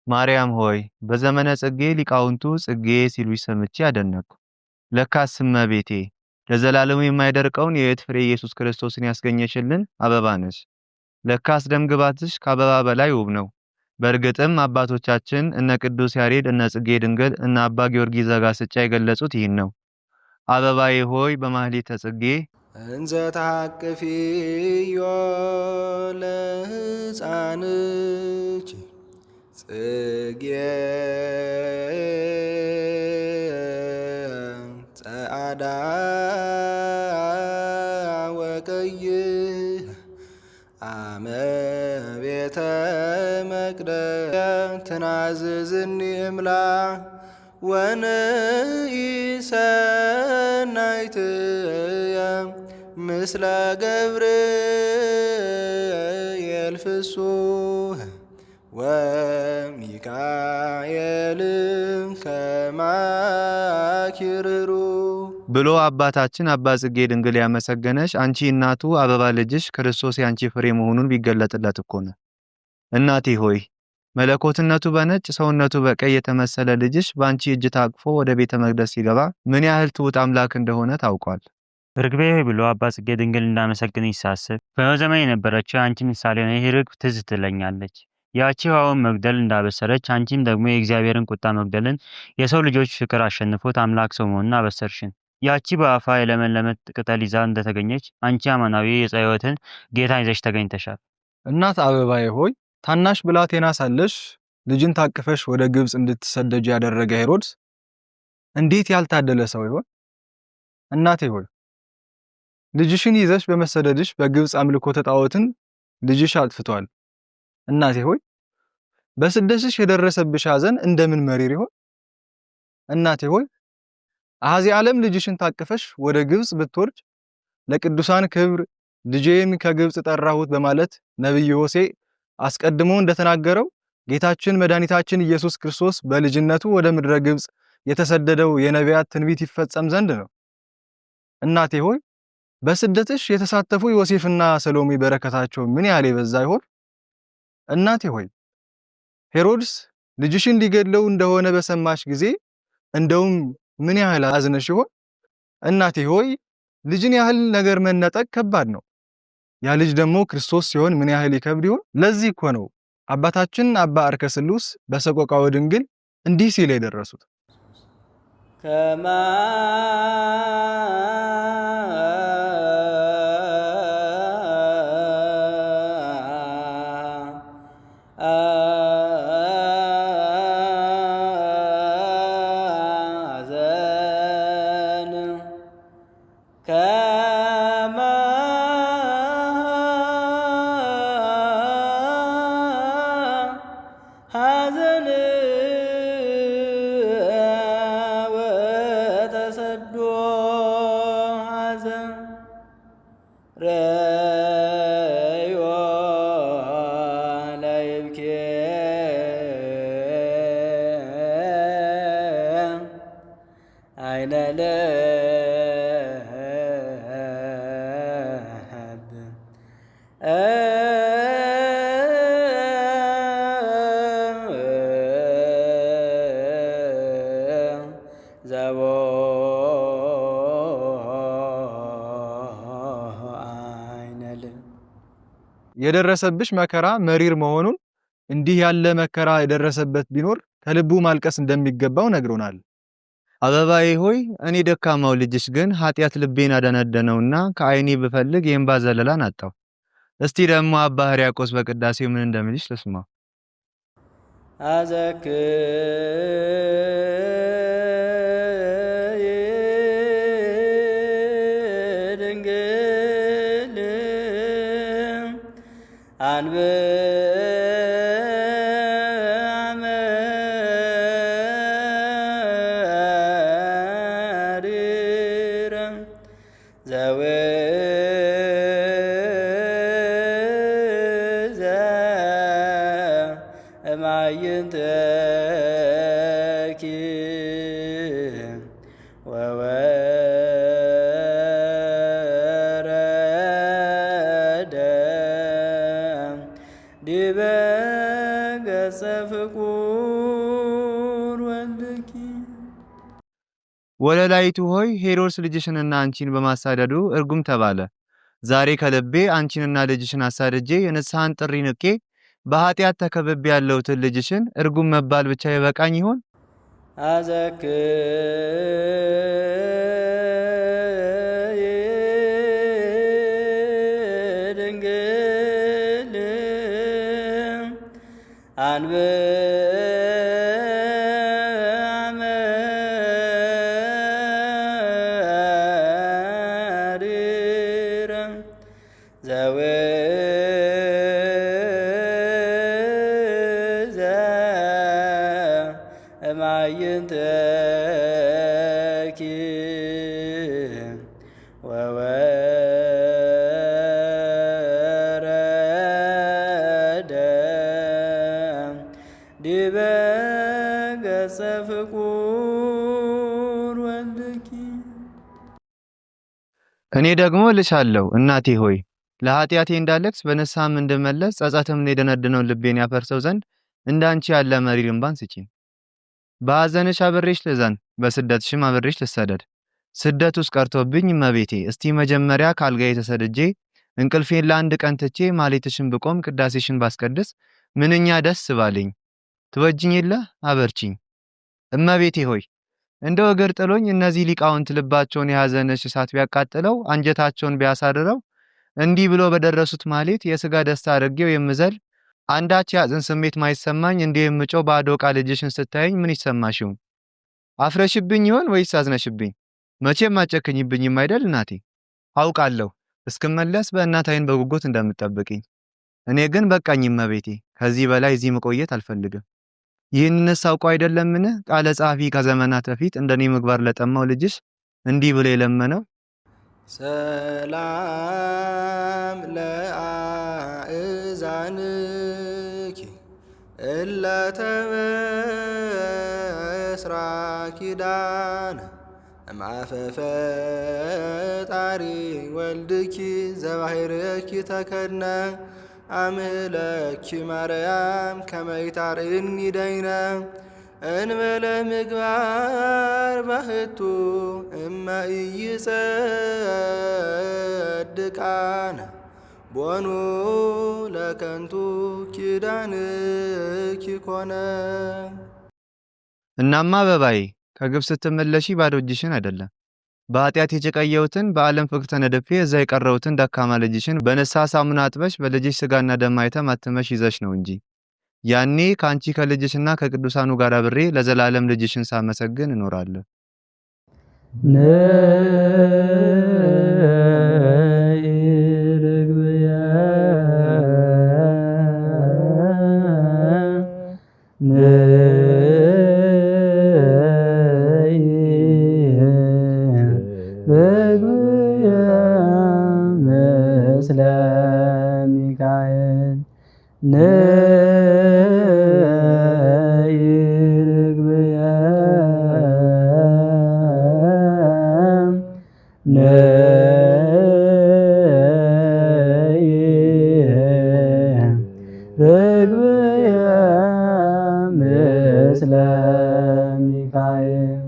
ማርያም ሆይ በዘመነ ጽጌ ሊቃውንቱ ጽጌ ሲሉሽ ሰምቼ አደነቅኩ። ለካስ እመቤቴ ለዘላለሙ የማይደርቀውን የሕይወት ፍሬ ኢየሱስ ክርስቶስን ያስገኘሽልን አበባ ነሽ። ለካስ ደምግባትሽ ከአበባ በላይ ውብ ነው። በእርግጥም አባቶቻችን እነ ቅዱስ ያሬድ፣ እነ ጽጌ ድንግል፣ እነ አባ ጊዮርጊስ ዘጋስጫ የገለጹት ይህን ነው። አበባዬ ሆይ በማኅሌተ ጽጌ እንዘ ታቅፊዮ ለሕፃንኪ ጽጌ ጸዓዳ ወቀይሕ አመ ቤተ መቅደስ ትናዝዝኒ እምላ ወንኢ ሰናይትየ ምስለ ገብርኤል ፍሱሕ ወሚካኤል ከማኪርሩ ብሎ አባታችን አባ ጽጌ ድንግል ያመሰገነሽ አንቺ እናቱ አበባ ልጅሽ ክርስቶስ ያንቺ ፍሬ መሆኑን ቢገለጥለት እኮ ነው። እናቴ ሆይ መለኮትነቱ በነጭ ሰውነቱ በቀይ የተመሰለ ልጅሽ በአንቺ እጅ ታቅፎ ወደ ቤተ መቅደስ ሲገባ ምን ያህል ትሑት አምላክ እንደሆነ ታውቋል። ርግቤ ሆይ ብሎ አባ ጽጌ ድንግል እንዳመሰግንሽ ሳስብ በኖኅ ዘመን የነበረችው አንቺ ምሳሌ ሆነ ይህ ርግብ ትዝ ትለኛለች። ያቺ ውሃውን መግደል እንዳበሰረች አንቺም ደግሞ የእግዚአብሔርን ቁጣ መግደልን የሰው ልጆች ፍቅር አሸንፎት አምላክ ሰው መሆኑን አበሰርሽን። ያቺ በአፋ የለመለመ ቅጠል ይዛ እንደተገኘች አንቺ አማናዊ የዕፀ ሕይወትን ጌታን ይዘሽ ተገኝተሻል። እናት አበባዬ ሆይ ታናሽ ብላቴና ሳለሽ ልጅን ታቅፈሽ ወደ ግብጽ እንድትሰደጅ ያደረገ ሄሮድስ እንዴት ያልታደለ ሰው ይሆን? እናቴ ሆይ ልጅሽን ይዘሽ በመሰደድሽ በግብጽ አምልኮተ ጣዖትን ልጅሽ አጥፍቷል። እናቴ ሆይ በስደትሽ የደረሰብሽ ሐዘን እንደምን መሪር ይሆን? እናቴ ሆይ አሐዚ ዓለም ልጅሽን ታቅፈሽ ወደ ግብጽ ብትወርጅ ለቅዱሳን ክብር ልጄን ከግብጽ ጠራሁት በማለት ነብዩ ሆሴዕ አስቀድሞ እንደተናገረው ጌታችን መድኃኒታችን ኢየሱስ ክርስቶስ በልጅነቱ ወደ ምድረ ግብጽ የተሰደደው የነቢያት ትንቢት ይፈጸም ዘንድ ነው። እናቴ ሆይ በስደትሽ የተሳተፉ ዮሴፍና ሰሎሜ በረከታቸው ምን ያህል የበዛ ይሆን? እናቴ ሆይ ሄሮድስ ልጅሽን ሊገድለው እንደሆነ በሰማሽ ጊዜ እንደውም ምን ያህል አዝነሽ ይሆን? እናቴ ሆይ ልጅን ያህል ነገር መነጠቅ ከባድ ነው። ያ ልጅ ደግሞ ክርስቶስ ሲሆን ምን ያህል ይከብድ ይሆን? ለዚህ እኮ ነው አባታችን አባ አርከ ስሉስ በሰቆቃወ ድንግል እንዲህ ሲል የደረሱት ከማ ሐዘን ወተሰዶ ሐዘን ረዮ ለይብኬ አይነ ለብ ዘቦ አይነል የደረሰብሽ መከራ መሪር መሆኑን እንዲህ ያለ መከራ የደረሰበት ቢኖር ከልቡ ማልቀስ እንደሚገባው ነግሮናል። አበባዬ ሆይ እኔ ደካማው ልጅሽ ግን ኃጢአት ልቤን አደነደነውና ከዓይኔ ብፈልግ የእንባ ዘለላን አጣሁ። እስቲ ደግሞ አባ ሕርያቆስ በቅዳሴው ምን እንደሚልሽ ልስማ። ድንግል አንብ ማይንተኪ ወወረደ ዲበ ገጸ ፍቁር ወልድኪ ወለላይቱ ሆይ ሄሮድስ ልጅሽንና አንቺን በማሳደዱ እርጉም ተባለ። ዛሬ ከልቤ አንቺንና ልጅሽን አሳድጄ የንስሐን ጥሪ ንቄ በኃጢአት ተከብቤ ያለሁትን ልጅሽን እርጉም መባል ብቻ ይበቃኝ ይሆን? ድንግል አንብር ዘወዘ እማይንተኪ ወወረደ ዲበ ገጸ ፍቁር ወልድኪ እኔ ደግሞ እልሻለሁ እናቴ ሆይ ለኃጢአቴ እንዳለቅስ በንስሐም እንድመለስ ጸጸትም የደነደነውን ልቤን ያፈርሰው ዘንድ እንዳንቺ ያለ መሪር እንባን ስጪኝ። በሐዘንሽ አብሬሽ ልዘን፣ በስደትሽም አብሬሽ ልሰደድ። ስደት ውስጥ ቀርቶብኝ እመቤቴ እስቲ መጀመሪያ ካልጋዬ ተሰድጄ እንቅልፌን ለአንድ ቀን ትቼ ማሌትሽን ብቆም ቅዳሴሽን ባስቀድስ ምንኛ ደስ ባለኝ። ትወጅኝ የለ አበርቺኝ። እመቤቴ ሆይ እንደው እግር ጥሎኝ እነዚህ ሊቃውንት ልባቸውን የሐዘንሽ እሳት ቢያቃጥለው አንጀታቸውን ቢያሳርረው እንዲህ ብሎ በደረሱት ማሌት የሥጋ ደስታ አድርጌው የምዘል አንዳች ያዝን ስሜት ማይሰማኝ እንዲህ የምጮው ባዶ ቃል ልጅሽን ስታየኝ ምን ይሰማሽ ይሆን? አፍረሽብኝ ይሆን ወይስ አዝነሽብኝ? መቼም አጨክኝብኝም አይደል እናቴ? አውቃለሁ እስክመለስ በእናት ዓይን በጉጉት እንደምትጠብቅኝ። እኔ ግን በቃኝ እመቤቴ፣ ከዚህ በላይ እዚህ መቆየት አልፈልግም። ይህንንስ አውቆ አይደለምን ቃለ ጸሐፊ ከዘመናት በፊት እንደኔ ምግባር ለጠማው ልጅሽ እንዲህ ብሎ የለመነው ሰላም ለአእዛንኪ እለ ተበስራ ኪዳነ እምአፈ ፈጣሪ ወልድኪ ዘባሕርኪ ተከድነ አምህለኪ ማርያም ከመ ይታርአኒ ደይነ እንበለ ምግባር ባህቱ እመ ኢይጸድቃነ ቦኑ ለከንቱ ኪዳንኪ ኮነ። እናማ አበባዬ ከግብፅ ስትመለሺ ባዶ እጅሽን አይደለም በኃጢአት የጨቀየሁትን በዓለም ፍቅር ተነድፌ እዛ የቀረሁትን ደካማ ልጅሽን በንስሐ ሳሙና አጥበሽ በልጅሽ ሥጋና ደም አይተም አትመሽ ይዘሽ ነው እንጂ ያኔ ከአንቺ ከልጅሽና ከቅዱሳኑ ጋር አብሬ ለዘላለም ልጅሽን ሳመሰግን እኖራለሁ። ምስለ ሚካኤል ምስለ ሚካኤል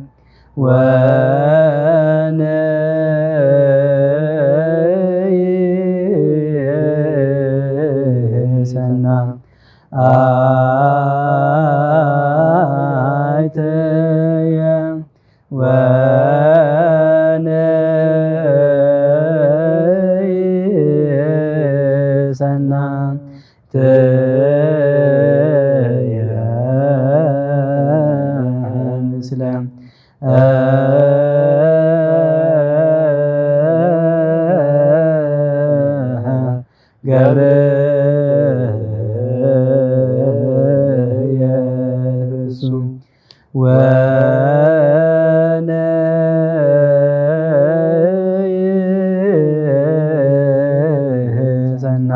ወነይሰና አይተየ ወነይሰና ምስለ ገብርኤል ፍጹም ወነይሰና